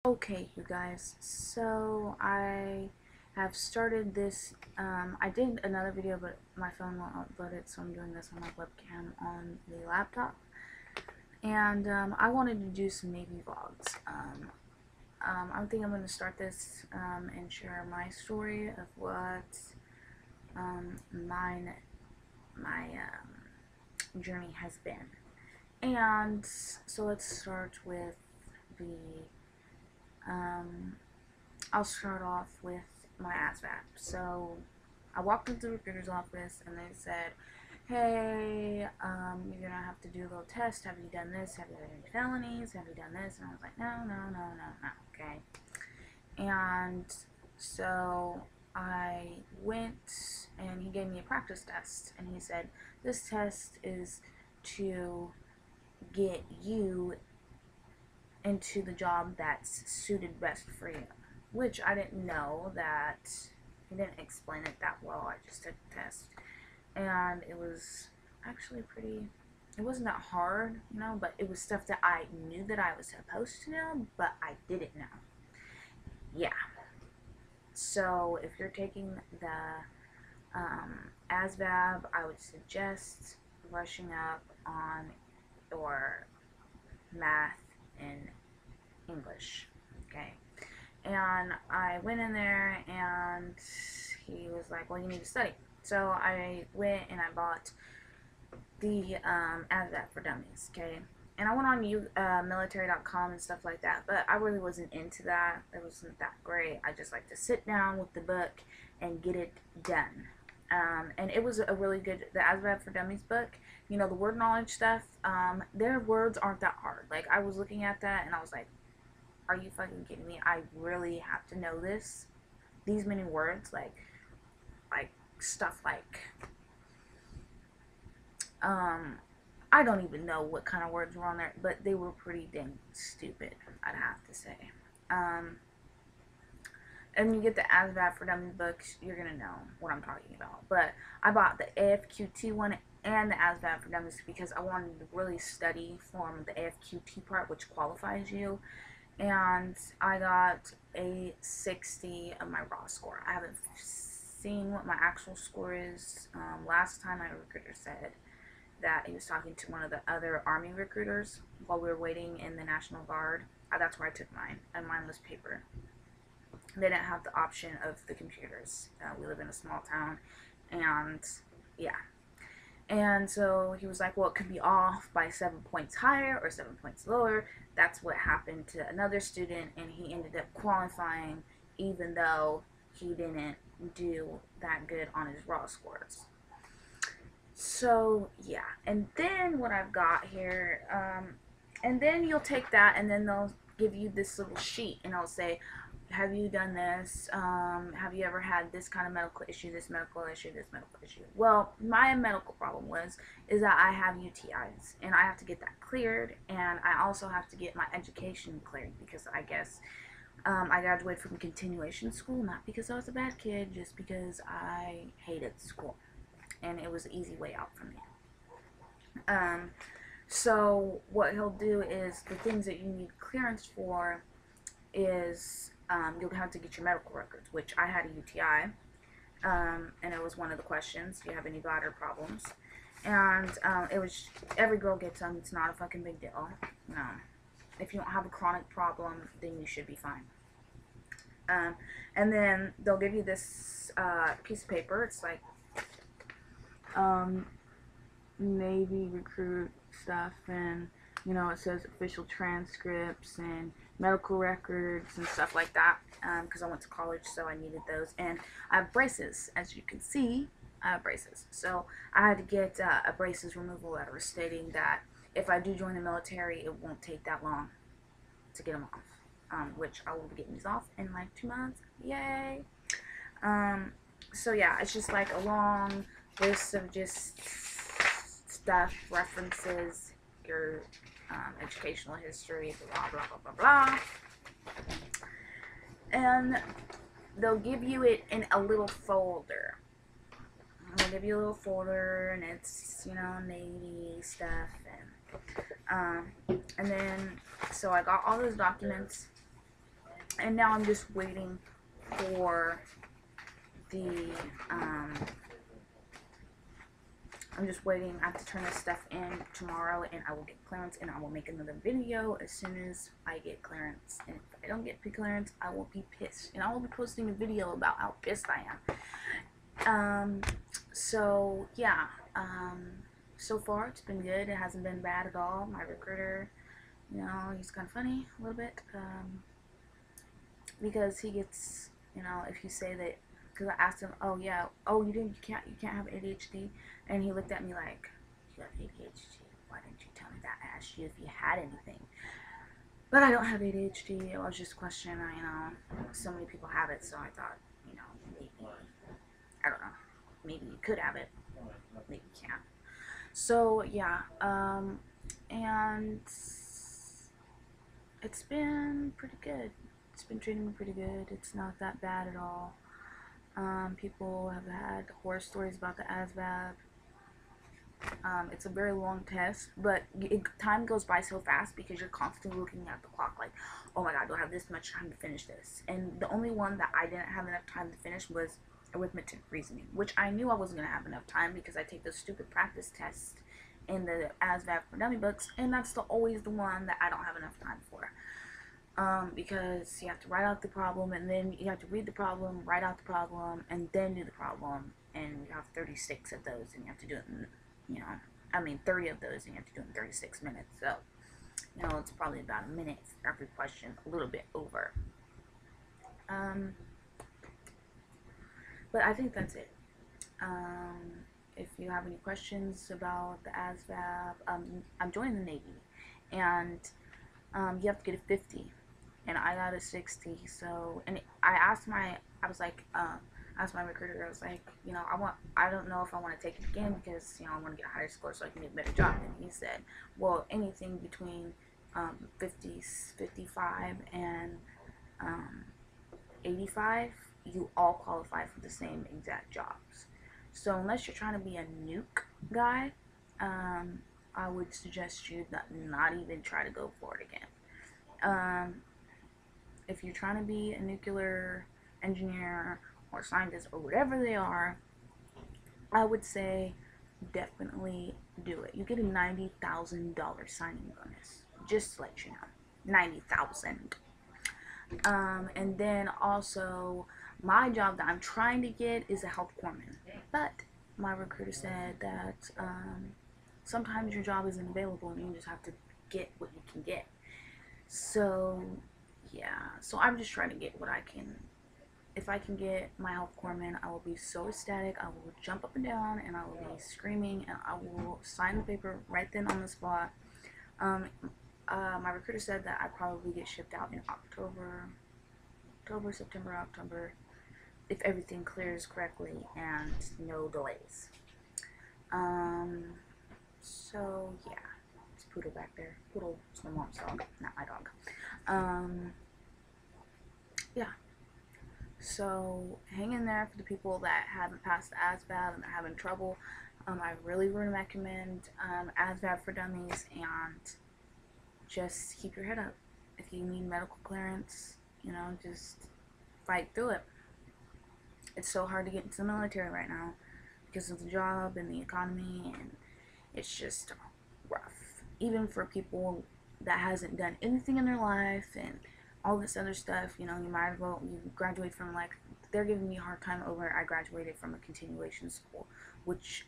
Okay, you guys, so I have started this, I did another video, but my phone won't upload it, so I'm doing this on my webcam on the laptop, and I wanted to do some Navy vlogs. I think I'm going to start this and share my story of what my journey has been. And so let's start with the I'll start off with my Asvab. So I walked into the recruiter's office and they said, hey, you're gonna have to do a little test. Have you done this? Have you done any felonies? Have you done this? And I was like, no, okay. And so I went and he gave me a practice test and he said, this test is to get you into the job that's suited best for you, which I didn't know that. He didn't explain it that well. I just took the test and it was actually it wasn't that hard, but it was stuff that I knew that I was supposed to know, but I didn't know. Yeah. So if you're taking the Asvab, I would suggest brushing up on your math and English. Okay. And I went in there and he was like, well, you need to study. So I went and I bought the Asvab for Dummies. Okay. And I went on military.com and stuff like that, but I really wasn't into that. It wasn't that great. I just like to sit down with the book and get it done. And it was a really good, the Asvab for Dummies book, the word knowledge stuff, their words aren't that hard. Like, I was looking at that and I was like, are you fucking kidding me? I really have to know these many words, like stuff like, I don't even know what kind of words were on there, but they were pretty dang stupid, I'd have to say. And when you get the Asvab for Dummies books, you're gonna know what I'm talking about. But I bought the AFQT one and the Asvab for Dummies because I wanted to really study from the AFQT part, which qualifies you. And I got a 60 of my raw score. I haven't seen what my actual score is. Last time my recruiter said that he was talking to one of the other Army recruiters while we were waiting in the National Guard. That's where I took mine, and mine was paper. They didn't have the option of the computers. We live in a small town, and yeah. And so he was like, well, it could be off by 7 points higher or 7 points lower. That's what happened to another student, and he ended up qualifying even though he didn't do that good on his raw scores. So yeah, and then what I've got here, and then you'll take that and then they'll give you this little sheet and I'll say, have you done this? Have you ever had this kind of medical issue, this medical issue, this medical issue? Well, my medical problem is that I have UTIs and I have to get that cleared, and I also have to get my education cleared because I guess I graduated from continuation school, not because I was a bad kid, just because I hated school and it was an easy way out for me. So what he'll do is the things that you need clearance for is you'll have to get your medical records, which I had a UTI, and it was one of the questions. Do you have any bladder problems? And it was, every girl gets them. It's not a fucking big deal. If you don't have a chronic problem, then you should be fine. And then they'll give you this piece of paper. It's like Navy recruit stuff, and it says official transcripts and medical records and stuff like that, because I went to college, so I needed those. And I have braces, as you can see. I have braces, so I had to get a braces removal letter stating that if I do join the military, it won't take that long to get them off, which I will be getting these off in like 2 months. Yay! So yeah, it's just like a long list of just stuff, references, your educational history, blah blah blah blah blah, and they'll give you it in a little folder. They'll give you a little folder, and it's Navy stuff, and then so I got all those documents, And now I'm just waiting for the, I'm just waiting. I have to turn this stuff in tomorrow, and I will get clearance, and I will make another video as soon as I get clearance. And if I don't get pre-clearance, I will be pissed, and I will be posting a video about how pissed I am. So yeah, so far it's been good. It hasn't been bad at all. My recruiter, you know, he's kind of funny a little bit, because he gets, you know, if you say that, because I asked him, oh yeah, oh you can't have ADHD, and he looked at me like, you have ADHD, why didn't you tell me that? I asked you if you had anything. But I don't have ADHD. It was just a question. You know, so many people have it, so I thought, you know, maybe, I don't know, maybe you could have it, maybe you can't. So yeah, and it's been pretty good. It's been treating me pretty good. It's not that bad at all. People have had horror stories about the Asvab. It's a very long test, but time goes by so fast because you're constantly looking at the clock like, oh my god, do I have this much time to finish this? And the only one that I didn't have enough time to finish was arithmetic reasoning, which I knew I wasn't going to have enough time because I take those stupid practice tests in the Asvab for Dummy books, and that's always the one that I don't have enough time for. Because you have to write out the problem, and then you have to read the problem, write out the problem, and then do the problem, and you have 36 of those, and you have to do it in, you know, I mean 30 of those, and you have to do it in 36 minutes, so, you know, it's probably about a minute for every question, a little bit over. But I think that's it. If you have any questions about the ASVAB, I'm joining the Navy, and you have to get a 50, and I got a 60. So, and I was like, asked my recruiter, I was like, you know, I don't know if I want to take it again because, you know, I want to get a higher score so I can get a better job. And he said, well, anything between 55 and 85, you all qualify for the same exact jobs. So unless you're trying to be a nuke guy, I would suggest you not even try to go for it again. If you're trying to be a nuclear engineer or scientist or whatever they are, I would say definitely do it. You get a $90,000 signing bonus. Just to let you know, $90,000. And then also, my job that I'm trying to get is a health corpsman. But my recruiter said that sometimes your job isn't available and you just have to get what you can get. So, yeah. So I'm just trying to get what I can. If I can get my health corpsman, I will be so ecstatic. I will jump up and down and I will be screaming and I will sign the paper right then on the spot. My recruiter said that I'd probably get shipped out in October, September, October, if everything clears correctly and no delays. So yeah, it's Poodle back there. Poodle is my mom's dog, not my dog. Yeah. So hang in there for the people that haven't passed the ASVAB and are having trouble. I really recommend ASVAB for Dummies, and just keep your head up. If you need medical clearance, you know, just fight through it. It's so hard to get into the military right now because of the job and the economy, and it's just rough. Even for people that hasn't done anything in their life and all this other stuff, you know, you might as well, you graduate from, like, they're giving me a hard time over, I graduated from a continuation school, which,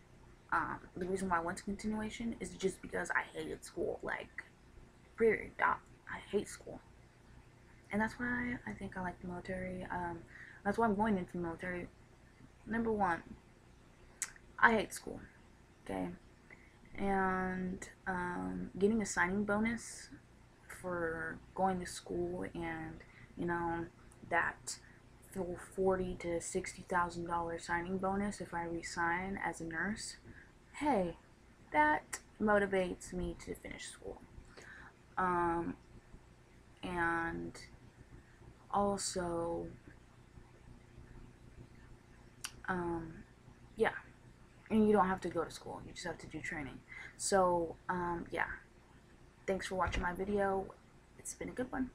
the reason why I went to continuation is just because I hated school, like, period, I hate school. And that's why I think I like the military. That's why I'm going into the military. Number one, I hate school, okay? And getting a signing bonus for going to school, and, you know, that $40,000 to $60,000 signing bonus if I resign as a nurse, hey, that motivates me to finish school. And also, yeah, and you don't have to go to school, you just have to do training. So, yeah, thanks for watching my video. It's been a good one.